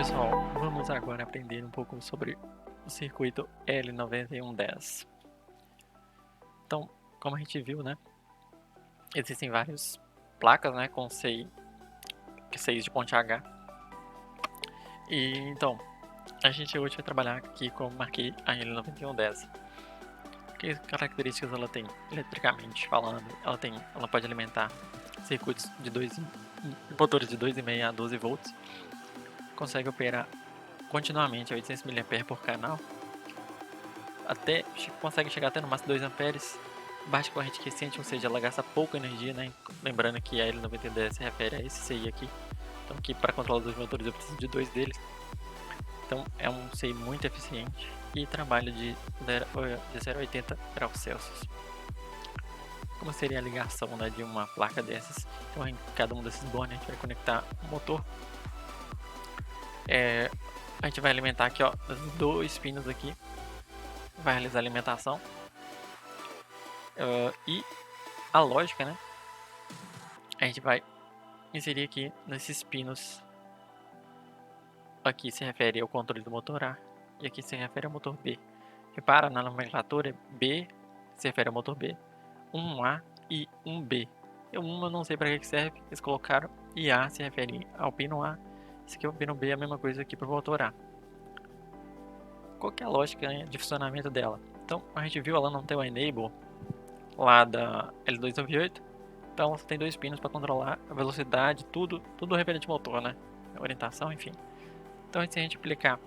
pessoal, vamos agora aprender um pouco sobre o circuito L9110. Então, como a gente viu, né, existem várias placas, né, com seis de ponte H. E então, a gente hoje vai trabalhar aqui com marquei a L9110. Que características ela tem? Eletricamente falando, ela pode alimentar circuitos de motores de 2,5 a 12 volts. Consegue operar continuamente a 800 mA por canal. Consegue chegar até no máximo 2 amperes, baixa corrente quiescente, ou seja, ela gasta pouca energia, né? Lembrando que a L9010 se refere a esse CI aqui. Então aqui para controlar os dois motores eu preciso de dois deles. Então é um CI muito eficiente e trabalha de 0 a 80 graus Celsius. Como seria a ligação, né, de uma placa dessas? Então em cada um desses bornes a gente vai conectar um motor. A gente vai alimentar aqui, ó, os dois pinos aqui. Vai realizar a alimentação. E a lógica, né? A gente vai inserir aqui nesses pinos. Aqui se refere ao controle do motor A e aqui se refere ao motor B. Repara na nomenclatura, B se refere ao motor B, 1A e 1B. O 1 eu não sei para que serve, eles colocaram, e A se refere ao pino A. Esse aqui é o pino B, a mesma coisa aqui para o motor A. Qual que é a lógica, né, de funcionamento dela? Então, a gente viu ela não ter o enable lá da L298. Então ela só tem dois pinos para controlar a velocidade, tudo referente ao motor, né? A orientação, enfim. Então se a gente aplicar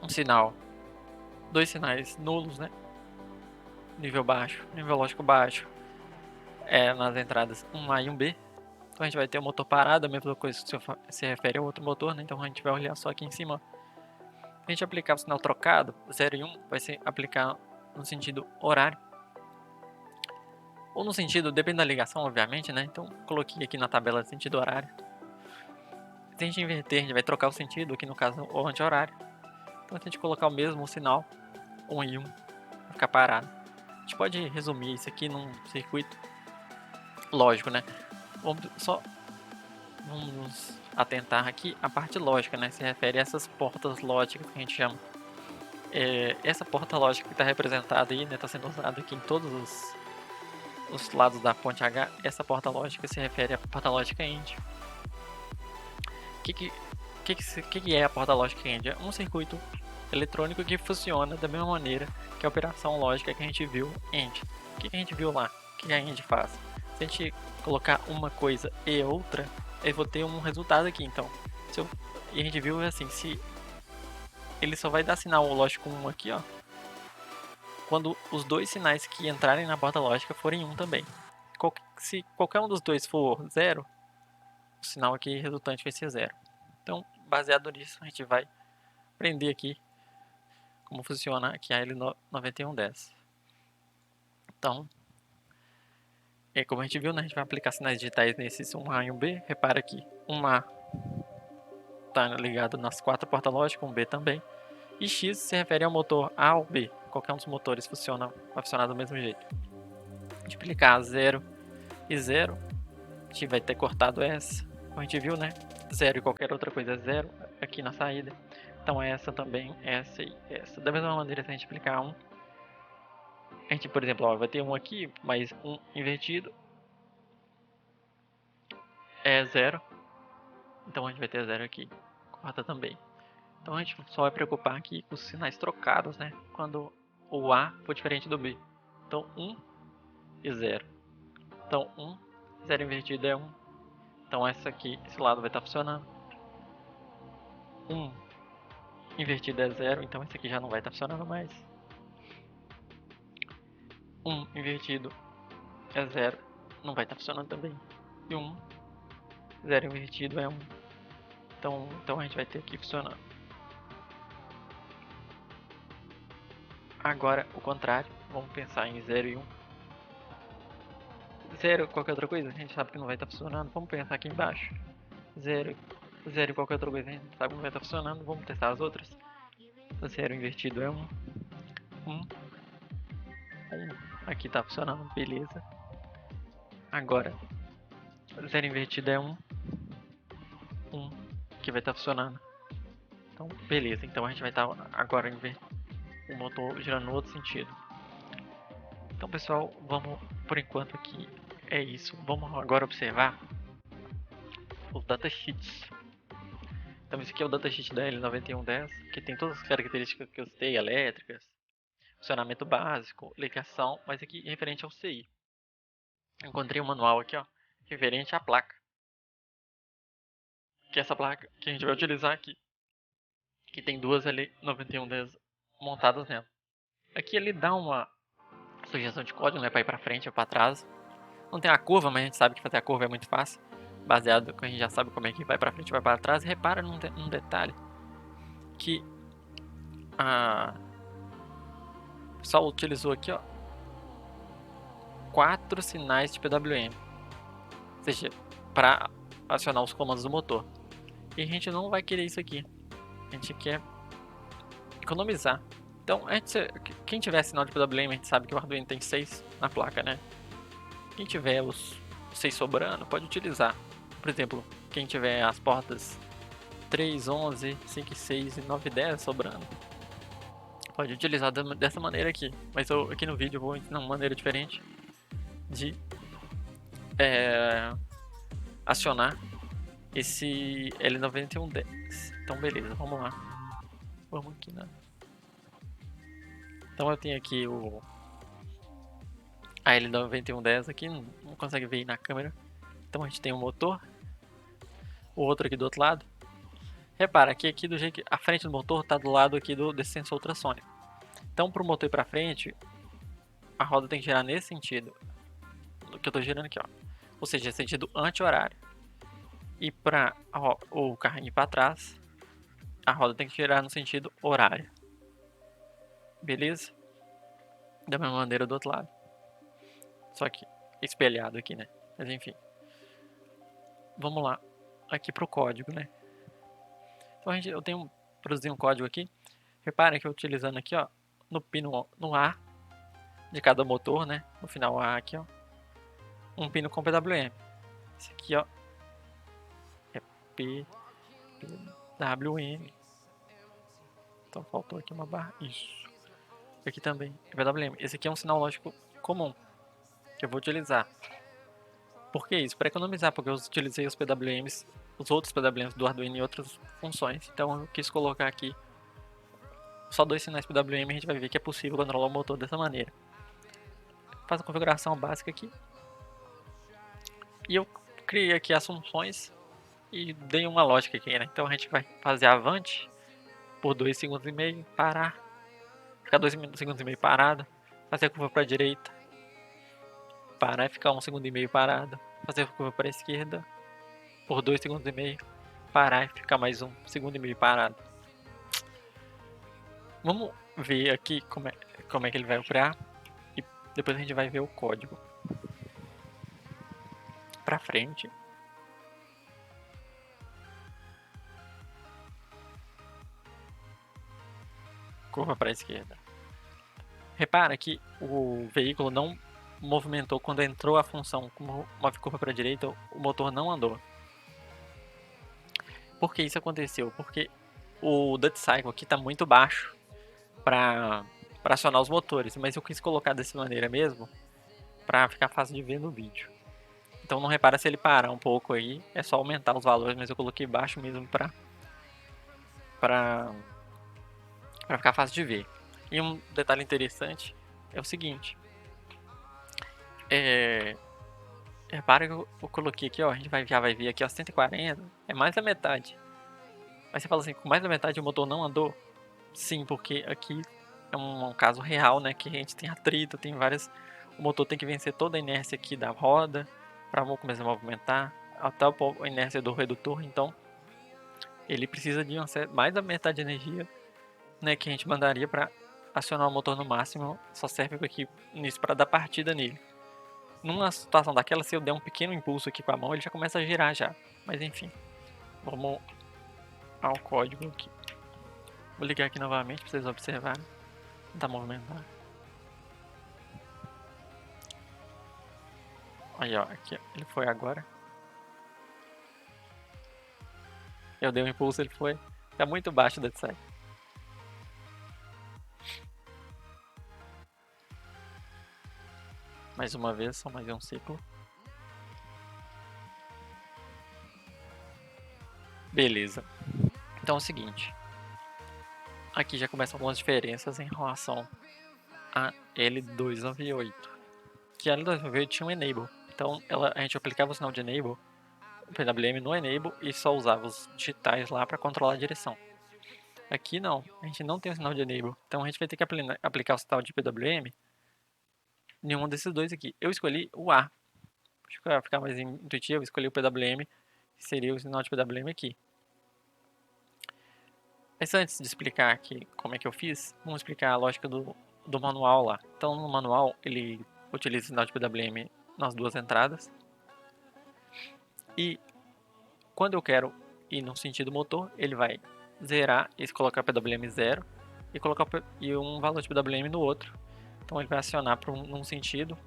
um sinal, dois sinais nulos, né? Nível baixo, nível lógico baixo, nas entradas 1A e 1B. Então a gente vai ter o motor parado, a mesma coisa que se refere ao outro motor, né? Então a gente vai olhar só aqui em cima. Se a gente aplicar o sinal trocado, 0 e 1, vai ser aplicar no sentido horário. Ou no sentido, depende da ligação, obviamente, né? Então coloquei aqui na tabela sentido horário. Se a gente inverter, a gente vai trocar o sentido, aqui no caso o anti-horário. Então se a gente colocar o mesmo sinal, 1 e 1, vai ficar parado. A gente pode resumir isso aqui num circuito lógico, né? Vamos nos atentar aqui à parte lógica, né? Se refere a essas portas lógicas que a gente chama. Essa porta lógica que está representada aí, né? Está sendo usada aqui em todos os lados da ponte H. Essa porta lógica se refere à porta lógica AND. O que é a porta lógica AND? É um circuito eletrônico que funciona da mesma maneira que a operação lógica que a gente viu AND. O que a gente viu lá? O que a AND faz? Se a gente colocar uma coisa e outra, eu vou ter um resultado aqui. Então, e a gente viu assim, se ele só vai dar sinal lógico 1 aqui, ó, quando os dois sinais que entrarem na porta lógica forem 1 também. Se qualquer um dos dois for 0, o sinal aqui resultante vai ser 0. Então, baseado nisso, a gente vai aprender aqui como funciona aqui a L9110. Então, como a gente viu, né, a gente vai aplicar sinais digitais nesses 1A e 1B. Repara que 1A está ligado nas 4 portas lógicas, 1B também. E X se refere ao motor A ou B. Qualquer um dos motores vai funcionar do mesmo jeito. A gente aplicar 0 e 0, a gente vai ter cortado essa. Como a gente viu, né? 0 e qualquer outra coisa é 0 aqui na saída. Então essa também, essa e essa. Da mesma maneira, se a gente aplicar 1, a gente, por exemplo, ó, vai ter um aqui, mas um invertido é 0. Então a gente vai ter 0 aqui. Corta também. Então a gente só vai preocupar aqui com os sinais trocados, né? Quando o A for diferente do B. Então 1 e 0. Então 1, 0 invertido é 1. Então esse lado vai estar funcionando. 1 invertido é 0, então esse aqui já não vai estar funcionando mais. 1 invertido é 0, não vai estar funcionando também. E 1, 0 invertido é 1. Então a gente vai ter aqui funcionando. Agora o contrário, vamos pensar em 0 e 1. 0 qualquer outra coisa, a gente sabe que não vai estar funcionando. Vamos pensar aqui embaixo. 0 e qualquer outra coisa, a gente sabe que não vai estar funcionando. Vamos testar as outras. 0 invertido é 1. 1. Aqui está funcionando, beleza. Agora 0 invertido é 1. 1, que vai estar funcionando. Então, beleza. Então a gente vai estar agora o motor girando no outro sentido. Então, pessoal, vamos por enquanto aqui é isso. Vamos agora observar os datasheets. Então, esse aqui é o datasheet da L9110, que tem todas as características que eu citei, elétricas, funcionamento básico, ligação, mas aqui referente ao CI. Encontrei um manual aqui, ó, referente à placa. Que é essa placa que a gente vai utilizar aqui. Que tem duas L9110 montadas nela. Aqui ele dá uma sugestão de código, né, para ir para frente ou para trás. Não tem a curva, mas a gente sabe que fazer a curva é muito fácil, baseado que a gente já sabe como é que vai para frente e vai para trás. Repara num detalhe que o pessoal utilizou aqui, ó, 4 sinais de PWM, ou seja, para acionar os comandos do motor. E a gente não vai querer isso aqui. A gente quer economizar. Então, quem tiver sinal de PWM, a gente sabe que o Arduino tem 6 na placa, né? Quem tiver os 6 sobrando, pode utilizar. Por exemplo, quem tiver as portas 3, 11, 5, 6 e 9 e 10 sobrando, pode utilizar dessa maneira aqui. Mas eu aqui no vídeo eu vou ensinar uma maneira diferente de acionar esse L9110. Então beleza, vamos lá. Vamos aqui, né? Então eu tenho aqui a L9110 aqui, não consegue ver aí na câmera. Então a gente tem um motor, o outro aqui do outro lado. Repara que aqui do jeito que a frente do motor está do lado aqui desse sensor ultrassônico. Então para o motor ir para frente, a roda tem que girar nesse sentido, do que eu estou girando aqui, ó. Ou seja, sentido anti-horário. E para o carrinho ir para trás, a roda tem que girar no sentido horário. Beleza? Da mesma maneira do outro lado. Só que espelhado aqui, né? Mas enfim. Vamos lá. Aqui pro código, né? Então eu tenho produzido um código aqui. Reparem que eu utilizando aqui, ó, no pino no A de cada motor, né? No final A aqui, ó, um pino com PWM. Esse aqui, ó, é PWM. Então faltou aqui uma barra. Isso. Aqui também é PWM. Esse aqui é um sinal lógico comum que eu vou utilizar. Por que isso? Para economizar, porque eu utilizei os PWMs, os outros PWMs do Arduino em outras funções. Então eu quis colocar aqui só 2 sinais PWM. A gente vai ver que é possível controlar o motor dessa maneira. Faço a configuração básica aqui. E eu criei aqui as funções e dei uma lógica aqui, né? Então a gente vai fazer avante por 2 segundos e meio, parar, ficar 2 segundos e meio parado, fazer a curva para a direita, parar e ficar 1 segundo e meio parado, fazer a curva para a esquerda por 2 segundos e meio, parar e ficar mais 1 segundo e meio parado. Vamos ver aqui como é que ele vai operar e depois a gente vai ver o código. Para frente. Curva para a esquerda. Repara que o veículo não movimentou quando entrou a função como uma curva para a direita, o motor não andou. Por que isso aconteceu? Porque o duty cycle aqui está muito baixo para acionar os motores, mas eu quis colocar dessa maneira mesmo para ficar fácil de ver no vídeo. Então não repara se ele parar um pouco aí, é só aumentar os valores, mas eu coloquei baixo mesmo para ficar fácil de ver. E um detalhe interessante é o seguinte, repara que eu coloquei aqui, ó, a gente já vai ver aqui, ó, 140, é mais da metade. Mas você fala assim, com mais da metade o motor não andou? Sim, porque aqui é um caso real, né, que a gente tem atrito, tem várias... O motor tem que vencer toda a inércia aqui da roda para começar a movimentar, até a inércia do redutor, então ele precisa de mais da metade de energia, né, que a gente mandaria para acionar o motor no máximo, só serve aqui nisso para dar partida nele. Numa situação daquela, se eu der um pequeno impulso aqui com a mão, ele já começa a girar já. Mas enfim, vamos ao código aqui. Vou ligar aqui novamente para vocês observarem. Tá movimentando. Aí ó, aqui ele foi agora. Eu dei um impulso, ele foi. Tá muito baixo o dead cycle. Mais uma vez, só mais um ciclo. Beleza. Então é o seguinte. Aqui já começam algumas diferenças em relação a L298. Que a L298 tinha um enable. Então a gente aplicava o sinal de enable, o PWM no enable, e só usava os digitais lá para controlar a direção. Aqui não, a gente não tem o sinal de enable. Então a gente vai ter que aplicar o sinal de PWM em nenhum desses dois aqui. Eu escolhi o A. Para ficar mais intuitivo, eu escolhi o PWM, que seria o sinal de PWM aqui. Mas antes de explicar aqui como é que eu fiz, vamos explicar a lógica do manual lá. Então no manual ele utiliza o sinal de PWM nas duas entradas. E quando eu quero ir no sentido motor, ele vai zerar e colocar PWM 0 e colocar um valor de PWM no outro. Então ele vai acionar para num sentido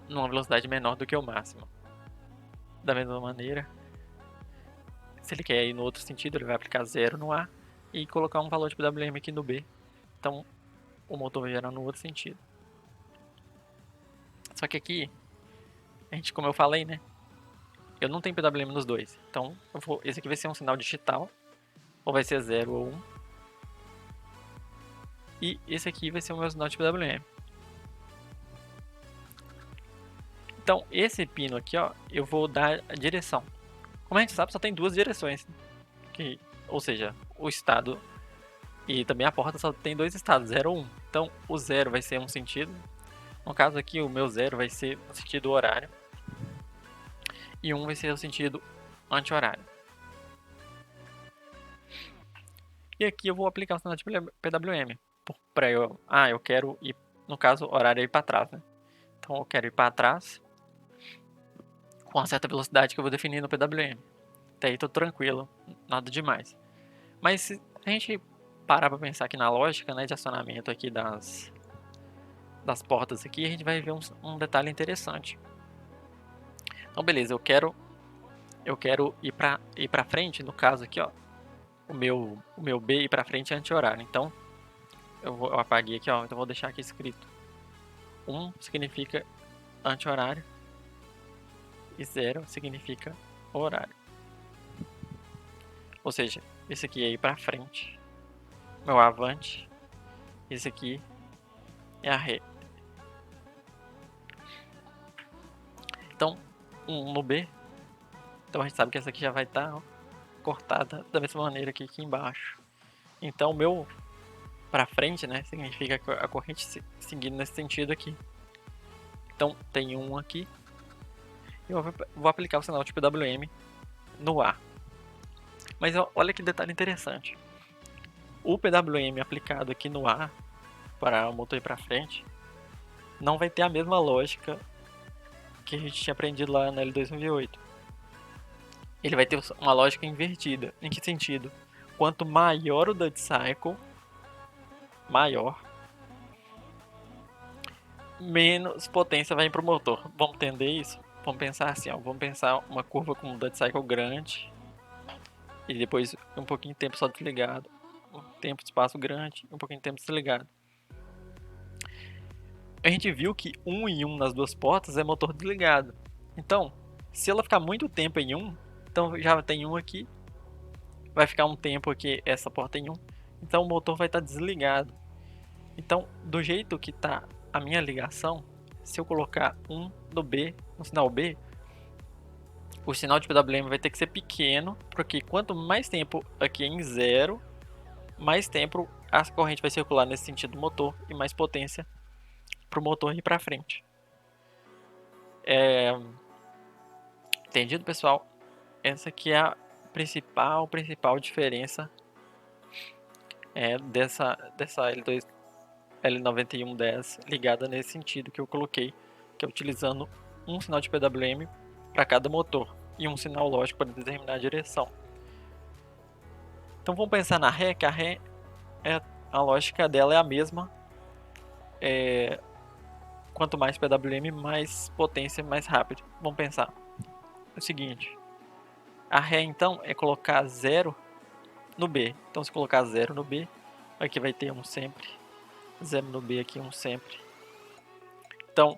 numa velocidade menor do que o máximo. Da mesma maneira, se ele quer ir no outro sentido, ele vai aplicar 0 no A e colocar um valor de PWM aqui no B. Então o motor vai gerar no outro sentido. Só que aqui, como eu falei, né? Eu não tenho PWM nos dois. Então esse aqui vai ser um sinal digital, ou vai ser 0 ou 1. E esse aqui vai ser o meu sinal de PWM. Então esse pino aqui, ó, eu vou dar a direção. Como a gente sabe, só tem duas direções. Ou seja, o estado e também a porta só tem dois estados, 0 ou 1. Então o 0 vai ser um sentido. No caso aqui, o meu 0 vai ser o sentido horário. E 1 vai ser o sentido anti-horário. E aqui eu vou aplicar o sinal de PWM. Eu quero ir, no caso, horário é ir para trás, né? Então eu quero ir para trás com uma certa velocidade que eu vou definir no PWM. Até aí tô tranquilo, nada demais. Mas se a gente parar para pensar aqui na lógica, né, de acionamento aqui das portas aqui, a gente vai ver um detalhe interessante. Então beleza, eu quero ir para frente, no caso aqui, ó, o meu B ir para frente é anti-horário. Então eu apaguei aqui, ó, então vou deixar aqui escrito 1 significa anti-horário e 0 significa horário. Ou seja, esse aqui é ir para frente, meu avante, esse aqui é a ré. Então, 1 no B, então a gente sabe que essa aqui já vai estar cortada da mesma maneira que aqui embaixo. Então o meu para frente, né, significa a corrente seguindo nesse sentido aqui. Então tem 1 aqui, e eu vou aplicar o sinal de PWM no A. Mas olha que detalhe interessante. O PWM aplicado aqui no A, para o motor ir para frente, não vai ter a mesma lógica que a gente tinha aprendido lá na L298. Ele vai ter uma lógica invertida. Em que sentido? Quanto maior o dead cycle, menos potência vai para o motor. Vamos entender isso? Vamos pensar assim, ó, vamos pensar uma curva com um dead cycle grande e depois um pouquinho de tempo só desligado, um tempo de espaço grande e um pouquinho de tempo desligado. A gente viu que 1 em 1 nas duas portas é motor desligado. Então, se ela ficar muito tempo em 1, então já tem 1 aqui, vai ficar um tempo aqui essa porta em 1, então o motor vai estar desligado. Então, do jeito que está a minha ligação, se eu colocar 1 no B, no sinal B, o sinal de PWM vai ter que ser pequeno, porque quanto mais tempo aqui em 0, mais tempo a corrente vai circular nesse sentido do motor e mais potência para o motor ir para frente. Entendido, pessoal? Essa aqui é a principal diferença dessa L9110 ligada nesse sentido que eu coloquei, que é utilizando um sinal de PWM para cada motor e um sinal lógico para determinar a direção. Então vamos pensar na ré, que a ré, a lógica dela é a mesma. Quanto mais PWM, mais potência, mais rápido. Vamos pensar o seguinte: A ré, então, é colocar 0 no B. Então, se colocar 0 no B, aqui vai ter 1 sempre. 0 no B aqui, 1 sempre. Então,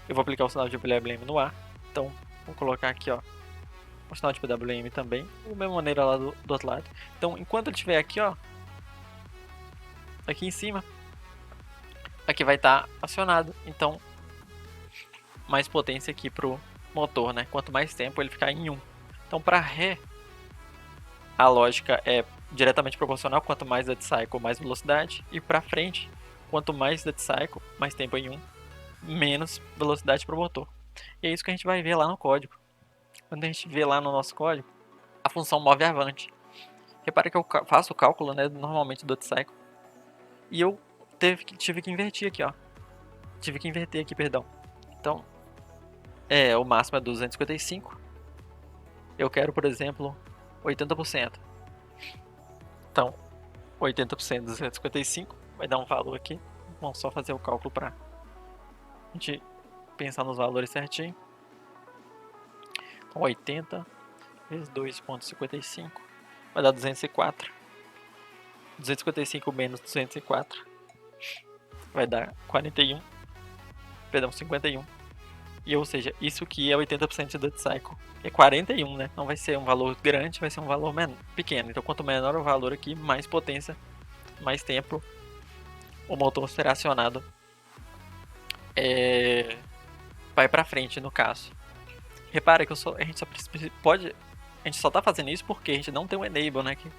eu vou aplicar o sinal de PWM no A. Então, vou colocar aqui, ó, o sinal de PWM também, da mesma maneira lá do outro lado. Então, enquanto ele estiver aqui, ó, aqui em cima, aqui vai estar acionado. Então, mais potência aqui pro motor, né? Quanto mais tempo ele ficar em 1. Então, para ré, a lógica é diretamente proporcional. Quanto mais dead cycle, mais velocidade. E para frente, quanto mais dead cycle, mais tempo em 1, menos velocidade para o motor. E é isso que a gente vai ver lá no código. Quando a gente vê lá no nosso código, a função move avante. Repara que eu faço o cálculo, né, normalmente do dead cycle. E eu tive que inverter aqui, ó. Tive que inverter aqui, perdão. Então, o máximo é 255. Eu quero, por exemplo, 80%. Então, 80% de 255 vai dar um valor aqui. Vamos só fazer o cálculo para a gente pensar nos valores certinho. Então, 80 vezes 2,55 vai dar 204. 255 menos 204 vai dar 41. Perdão, 51. E, ou seja, isso que é 80% de dead cycle. É 41, né? Não vai ser um valor grande, vai ser um valor pequeno. Então, quanto menor o valor aqui, mais potência, mais tempo o motor será acionado. Vai para frente, no caso. Repara que a gente só tá fazendo isso porque a gente não tem um enable, né? Que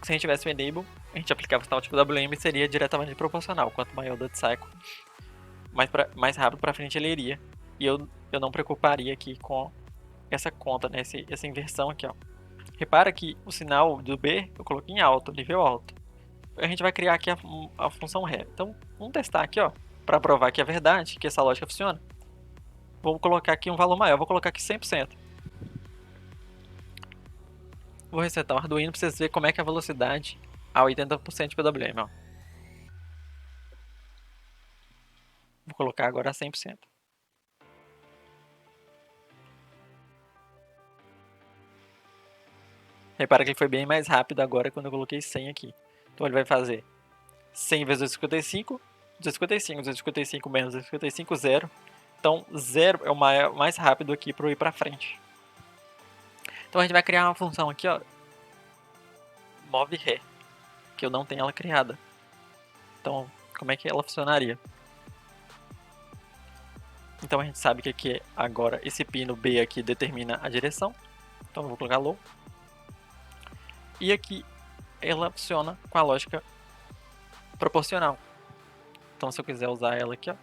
se a gente tivesse um enable, a gente aplicava o sinal tipo WM e seria diretamente proporcional. Quanto maior o dead cycle, mais rápido para frente ele iria. E eu não preocuparia aqui com essa conta, né? Essa inversão aqui, ó. Repara que o sinal do B eu coloquei em alto, nível alto. A gente vai criar aqui a função ré. Então, vamos testar aqui, ó, para provar que é verdade, que essa lógica funciona. Vou colocar aqui um valor maior, vou colocar aqui 100%. Vou resetar o Arduino para vocês verem como é que é a velocidade a 80% de PWM, ó. Vou colocar agora a 100%. Repara que ele foi bem mais rápido agora quando eu coloquei 100 aqui. Então ele vai fazer 100 vezes 255, 255, 255 menos 255, 0. Então 0 é o mais rápido aqui para eu ir para frente. Então a gente vai criar uma função aqui, ó, move ré, que eu não tenho ela criada. Então, como é que ela funcionaria? Então a gente sabe que aqui agora esse pino B aqui determina a direção. Então eu vou colocar low. E aqui ela funciona com a lógica proporcional. Então se eu quiser usar ela aqui, ó,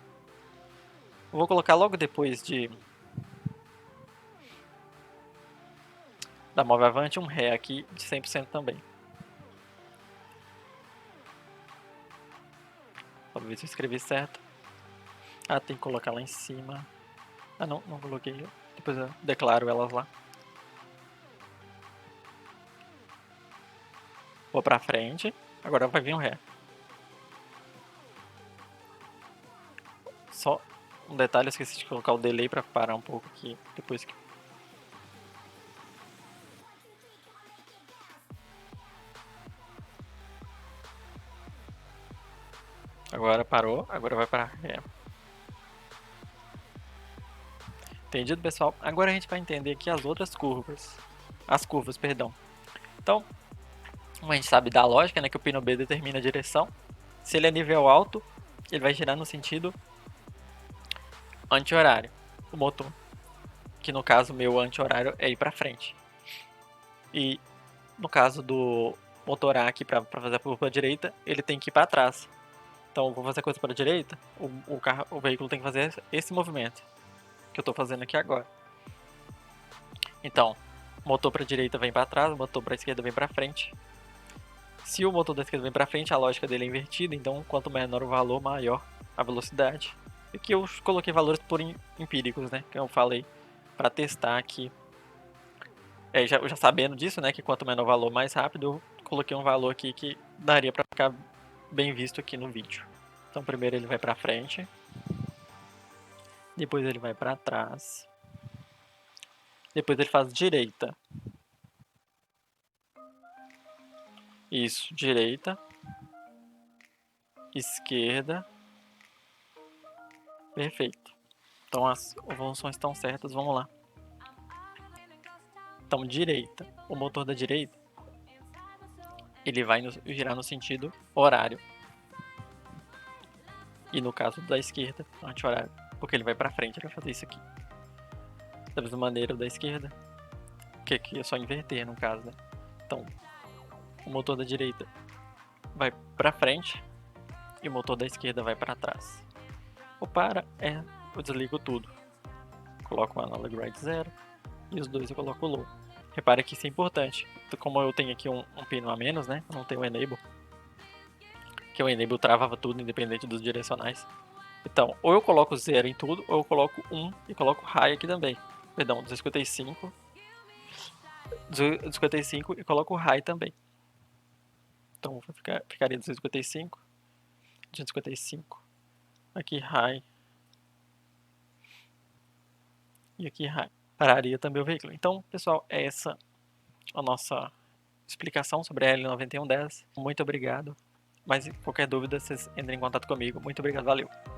eu vou colocar logo depois da move avante um ré aqui de 100% também. Vamos ver se eu escrevi certo. Ah, tem que colocar lá em cima. Ah, não coloquei. Depois eu declaro elas lá. Vou pra frente. Agora vai vir um ré. Só um detalhe, eu esqueci de colocar o delay pra parar um pouco aqui. Depois que... Agora parou. Agora vai para ré. Entendido, pessoal? Agora a gente vai entender aqui as outras curvas. As curvas, perdão. Então, como a gente sabe da lógica, né, que o pino B determina a direção. Se ele é nível alto, ele vai girar no sentido anti-horário, o motor. Que no caso meu anti-horário é ir para frente. E no caso do motor A aqui para fazer a curva para a direita, ele tem que ir para trás. Então, vou fazer a coisa para a direita, o veículo tem que fazer esse movimento que eu estou fazendo aqui agora. Então, o motor para a direita vem para trás, o motor para a esquerda vem para frente. Se o motor da esquerda vem para frente, a lógica dele é invertida, então quanto menor o valor, maior a velocidade. Aqui eu coloquei valores por empíricos, né, que eu falei, para testar aqui. Já sabendo disso, né, que quanto menor o valor, mais rápido, eu coloquei um valor aqui que daria para ficar bem visto aqui no vídeo. Então primeiro ele vai para frente, depois ele vai para trás, Depois ele faz direita. Isso, direita. Esquerda. Perfeito. Então as funções estão certas, vamos lá. Então, direita. O motor da direita, ele vai girar no sentido horário. E no caso da esquerda, anti-horário. Porque ele vai pra frente, ele vai fazer isso aqui. Da mesma maneira o da esquerda, que aqui é só inverter no caso, né? Então, o motor da direita vai pra frente e o motor da esquerda vai para trás. O para eu desligo tudo. Coloco o analog write 0 e os dois eu coloco low. Repare que isso é importante. Como eu tenho aqui um pino a menos, né? Eu não tenho o enable. Que o enable travava tudo independente dos direcionais. Então, ou eu coloco 0 em tudo, ou eu coloco 1 e coloco high aqui também. Perdão, 255. 255 e coloco high também. Então ficaria 255. 255. Aqui high. E aqui high. Pararia também o veículo. Então, pessoal, é essa a nossa explicação sobre a L9110. Muito obrigado. Mas qualquer dúvida, vocês entrem em contato comigo. Muito obrigado, valeu!